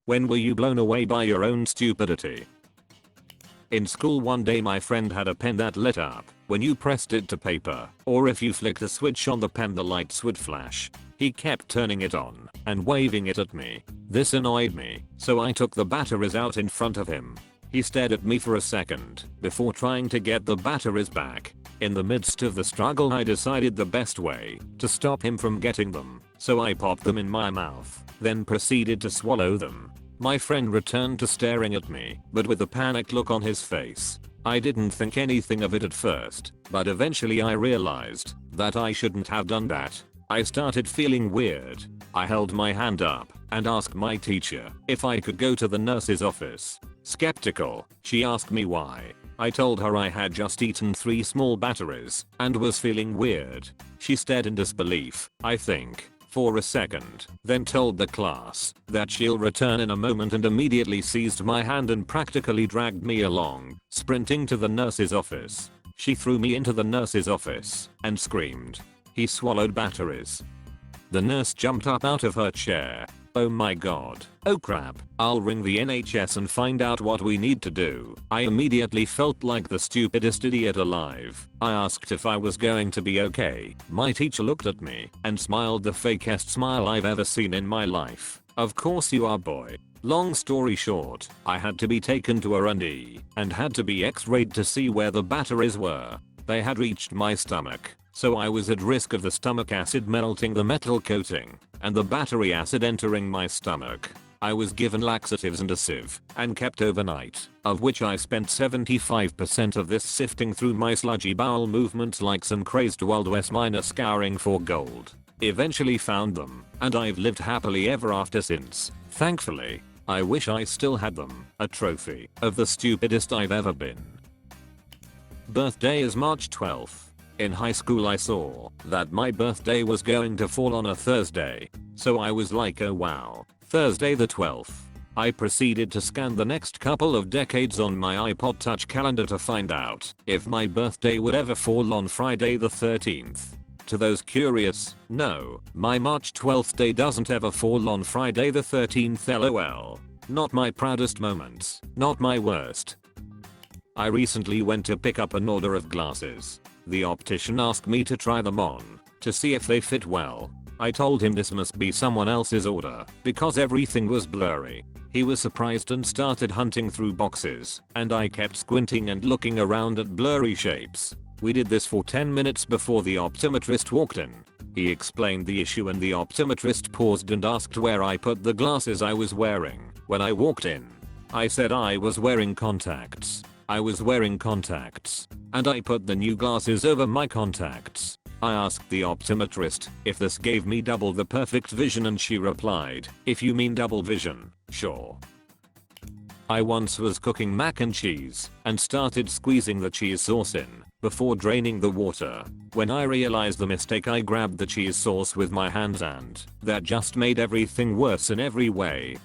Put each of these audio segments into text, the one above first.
When were you blown away by your own stupidity? In school one day my friend had a pen that lit up when you pressed it to paper, or if you flicked a switch on the pen the lights would flash. He kept turning it on and waving it at me. This annoyed me, so I took the batteries out in front of him. He stared at me for a second before trying to get the batteries back. In the midst of the struggle I decided the best way to stop him from getting them, so I popped them in my mouth, then proceeded to swallow them. My friend returned to staring at me, but with a panicked look on his face. I didn't think anything of it at first, but eventually I realized that I shouldn't have done that. I started feeling weird. I held my hand up and asked my teacher if I could go to the nurse's office. Skeptical, she asked me why. I told her I had just eaten 3 small batteries and was feeling weird. She stared in disbelief, I think, for a second, then told the class that she'll return in a moment and immediately seized my hand and practically dragged me along, sprinting to the nurse's office. She threw me into the nurse's office and screamed, "He swallowed batteries." The nurse jumped up out of her chair. "Oh my god. Oh crap. I'll ring the NHS and find out what we need to do." I immediately felt like the stupidest idiot alive. I asked if I was going to be okay. My teacher looked at me and smiled the fakest smile I've ever seen in my life. "Of course you are, boy." Long story short, I had to be taken to R&D and had to be x-rayed to see where the batteries were. They had reached my stomach, so I was at risk of the stomach acid melting the metal coating and the battery acid entering my stomach. I was given laxatives and a sieve and kept overnight, of which I spent 75% of this sifting through my sludgy bowel movements like some crazed Wild West miner scouring for gold. Eventually found them, and I've lived happily ever after since, thankfully. I wish I still had them, a trophy of the stupidest I've ever been. Birthday is March 12th. In high school I saw that my birthday was going to fall on a Thursday, so I was like, oh wow, Thursday the 12th. I proceeded to scan the next couple of decades on my iPod Touch calendar to find out if my birthday would ever fall on Friday the 13th. To those curious, no, my March 12th day doesn't ever fall on Friday the 13th, lol. Not my proudest moments, not my worst. I recently went to pick up an order of glasses. The optician asked me to try them on to see if they fit well. I told him this must be someone else's order because everything was blurry. He was surprised and started hunting through boxes, and I kept squinting and looking around at blurry shapes. We did this for 10 minutes before the optometrist walked in. He explained the issue and the optometrist paused and asked where I put the glasses I was wearing when I walked in. I said I was wearing contacts. I was wearing contacts, and I put the new glasses over my contacts. I asked the optometrist if this gave me double the perfect vision and she replied, "If you mean double vision, sure." I once was cooking mac and cheese and started squeezing the cheese sauce in before draining the water. When I realized the mistake I grabbed the cheese sauce with my hands and that just made everything worse in every way.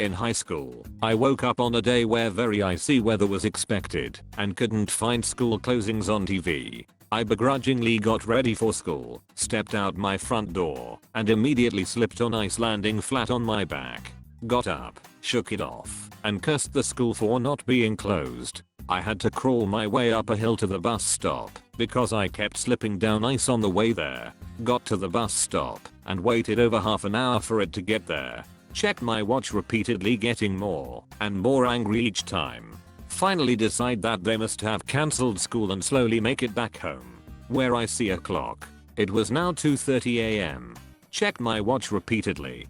In high school, I woke up on a day where very icy weather was expected and couldn't find school closings on TV. I begrudgingly got ready for school, stepped out my front door, and immediately slipped on ice, landing flat on my back. Got up, shook it off, and cursed the school for not being closed. I had to crawl my way up a hill to the bus stop because I kept slipping down ice on the way there. Got to the bus stop and waited over half an hour for it to get there. Checked my watch repeatedly, getting more and more angry each time. Finally decide that they must have cancelled school and slowly make it back home, where I see a clock. It was now 2:30 AM. Checked my watch repeatedly.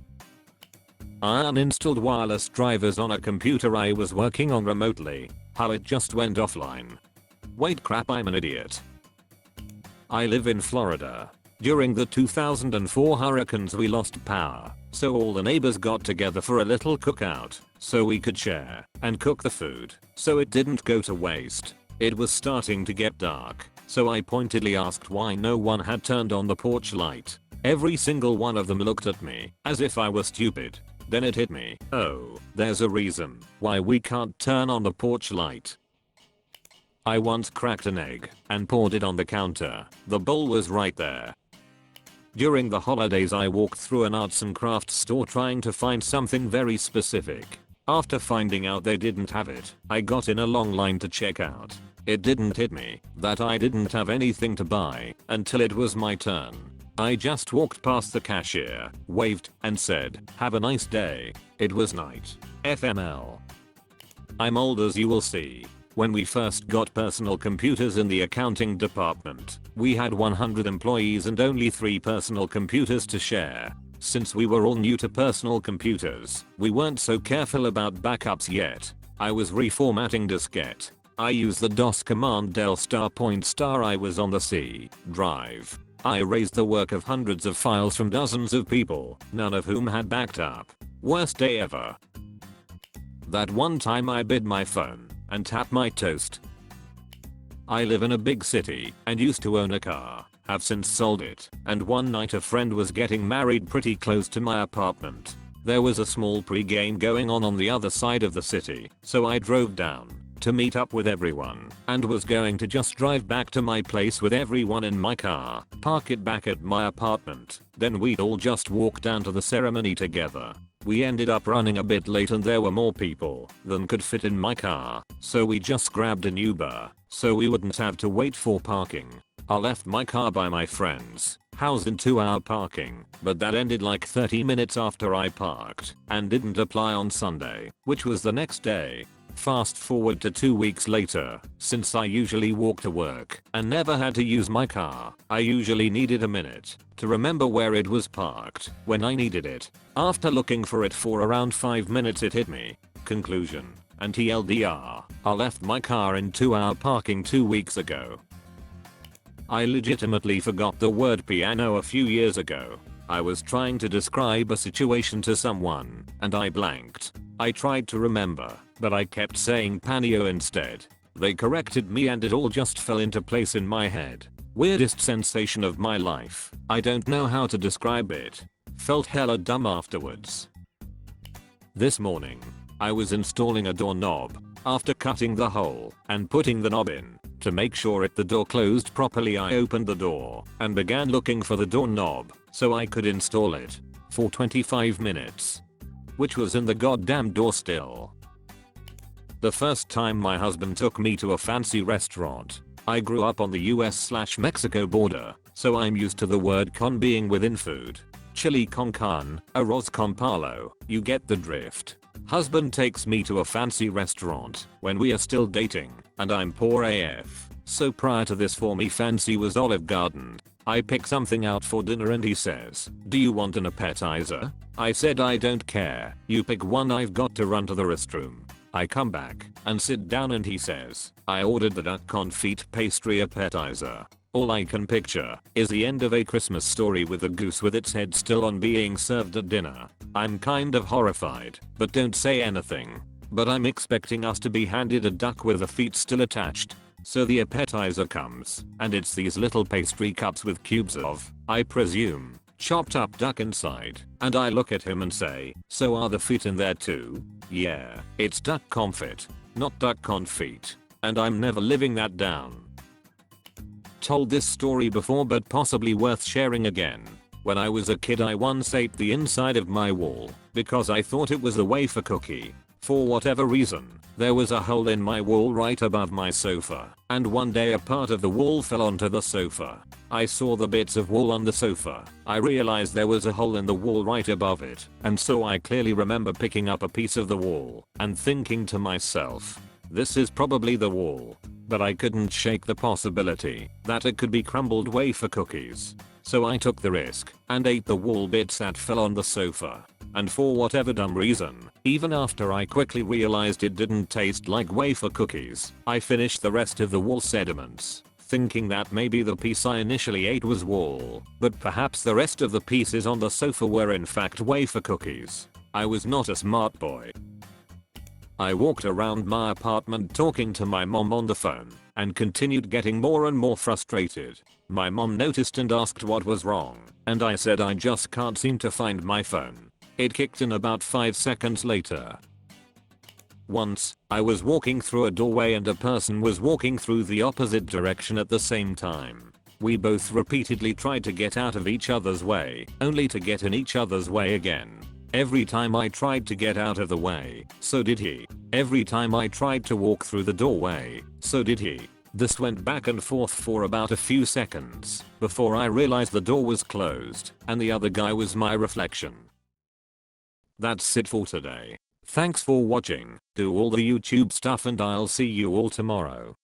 I uninstalled wireless drivers on a computer I was working on remotely. How it just went offline. Wait, crap, I'm an idiot. I live in Florida. During the 2004 hurricanes we lost power, so all the neighbors got together for a little cookout so we could share and cook the food so it didn't go to waste. It was starting to get dark, so I pointedly asked why no one had turned on the porch light. Every single one of them looked at me as if I was stupid. Then it hit me. Oh, there's a reason why we can't turn on the porch light. I once cracked an egg and poured it on the counter. The bowl was right there. During the holidays I walked through an arts and crafts store trying to find something very specific. After finding out they didn't have it, I got in a long line to check out. It didn't hit me that I didn't have anything to buy until it was my turn. I just walked past the cashier, waved, and said, "Have a nice day." It was night. FML. I'm old as you will see. When we first got personal computers in the accounting department, we had 100 employees and only 3 personal computers to share. Since we were all new to personal computers, we weren't so careful about backups yet. I was reformatting diskette. I used the DOS command del *. I was on the C drive. I erased the work of hundreds of files from dozens of people, none of whom had backed up. Worst day ever. That one time I bid my phone and tapped my toast. I live in a big city and used to own a car, have since sold it, and one night a friend was getting married pretty close to my apartment. There was a small pre-game going on the other side of the city, so I drove down to meet up with everyone and was going to just drive back to my place with everyone in my car, park it back at my apartment, then we'd all just walk down to the ceremony together. We ended up running a bit late and there were more people than could fit in my car, so we just grabbed an Uber so we wouldn't have to wait for parking. I left my car by my friend's house in 2-hour parking, but that ended like 30 minutes after I parked and didn't apply on Sunday, which was the next day. Fast forward to 2 weeks later, since I usually walk to work and never had to use my car, I usually needed a minute to remember where it was parked when I needed it. After looking for it for around 5 minutes it hit me. Conclusion. And TLDR, I left my car in 2-hour parking 2 weeks ago. I legitimately forgot the word piano a few years ago. I was trying to describe a situation to someone, and I blanked. I tried to remember, but I kept saying panio instead. They corrected me and it all just fell into place in my head. Weirdest sensation of my life. I don't know how to describe it. Felt hella dumb afterwards. This morning, I was installing a doorknob. After cutting the hole and putting the knob in, to make sure the door closed properly, I opened the door and began looking for the doorknob so I could install it. For 25 minutes. Which was in the goddamn door still. The first time my husband took me to a fancy restaurant. I grew up on the US/Mexico border, so I'm used to the word con being within food. Chili con carne, arroz con palo, you get the drift. Husband takes me to a fancy restaurant when we are still dating, and I'm poor AF. So prior to this for me fancy was Olive Garden. I pick something out for dinner and he says, "Do you want an appetizer?" I said I don't care, you pick one, I've got to run to the restroom. I come back and sit down and he says, "I ordered the duck confit pastry appetizer." All I can picture is the end of A Christmas Story with a goose with its head still on being served at dinner. I'm kind of horrified, but don't say anything. But I'm expecting us to be handed a duck with the feet still attached. So the appetizer comes, and it's these little pastry cups with cubes of, I presume, chopped up duck inside, and I look at him and say, "So are the feet in there too?" Yeah, it's duck confit, not duck confit. And I'm never living that down. Told this story before but possibly worth sharing again. When I was a kid I once ate the inside of my wall because I thought it was a wafer cookie. For whatever reason, there was a hole in my wall right above my sofa, and one day a part of the wall fell onto the sofa. I saw the bits of wall on the sofa. I realized there was a hole in the wall right above it, and so I clearly remember picking up a piece of the wall and thinking to myself, this is probably the wall. But I couldn't shake the possibility that it could be crumbled wafer cookies. So I took the risk and ate the wall bits that fell on the sofa. And for whatever dumb reason, even after I quickly realized it didn't taste like wafer cookies, I finished the rest of the wall sediments, thinking that maybe the piece I initially ate was wall, but perhaps the rest of the pieces on the sofa were in fact wafer cookies. I was not a smart boy. I walked around my apartment talking to my mom on the phone and continued getting more and more frustrated. My mom noticed and asked what was wrong, and I said I just can't seem to find my phone. It kicked in about 5 seconds later. Once, I was walking through a doorway and a person was walking through the opposite direction at the same time. We both repeatedly tried to get out of each other's way, only to get in each other's way again. Every time I tried to get out of the way, so did he. Every time I tried to walk through the doorway, so did he. This went back and forth for about a few seconds before I realized the door was closed and the other guy was my reflection. That's it for today. Thanks for watching. Do all the YouTube stuff and I'll see you all tomorrow.